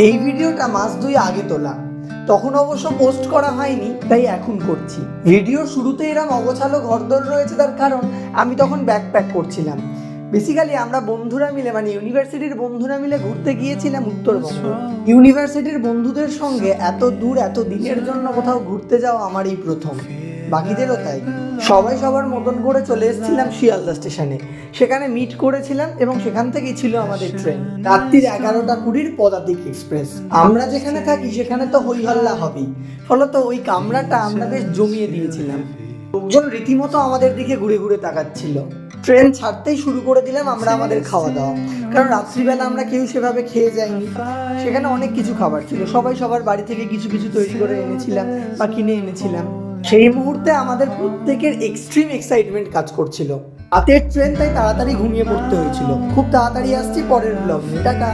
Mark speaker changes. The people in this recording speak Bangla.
Speaker 1: এই ভিডিওটা মাস 2 আগে তোলা, তখন অবশ্য পোস্ট করা হয়নি, তাই এখন করছি। ভিডিওর শুরুতে এরম অগোছালো ঘরদোর রয়েছে, তার কারণ আমি তখন ব্যাকপ্যাক করছিলাম। বেসিক্যালি আমরা বন্ধুরা মিলে, মানে ইউনিভার্সিটির বন্ধুরা মিলে ঘুরতে গিয়েছিলাম উত্তরবঙ্গ। ইউনিভার্সিটির বন্ধুদের সঙ্গে এত দূর এত দিনের জন্য কোথাও ঘুরতে যাওয়া আমার এই প্রথম, বাকিদেরও তাই। সবাই সবার মতন করে চলে এসেছিলাম শিয়ালদা স্টেশনে। সেখানে মিট করেছিলাম এবং সেখান থেকেই ছিল আমাদের ট্রেন, রাত্রির 11:20 পদাতিক এক্সপ্রেস। আমরা যেখানে থাকি সেখানে তো হই হল্লা হবেই, ফলত ওই কামরাটা আমরা বেশ জমিয়ে দিয়েছিলাম। লোকজন রীতিমতো আমাদের দিকে ঘুরে ঘুরে তাকাচ্ছিল। ট্রেন ছাড়তেই শুরু করে দিলাম আমরা আমাদের খাওয়া দাওয়া, কারণ রাত্রিবেলা আমরা কেউ সেভাবে খেয়ে যাইনি। সেখানে অনেক কিছু খাবার ছিল, সবাই সবার বাড়ি থেকে কিছু কিছু তৈরি করে এনেছিলাম বা কিনে এনেছিলাম। সেই মুহূর্তে আমাদের প্রত্যেকের এক্সট্রিম এক্সাইটমেন্ট কাজ করছিল। রাতের ট্রেন, তাই তাড়াতাড়ি ঘুমিয়ে পড়তে হয়েছিল। খুব তাড়াতাড়ি আসছি পরের ব্লগ নিয়ে, টাটা।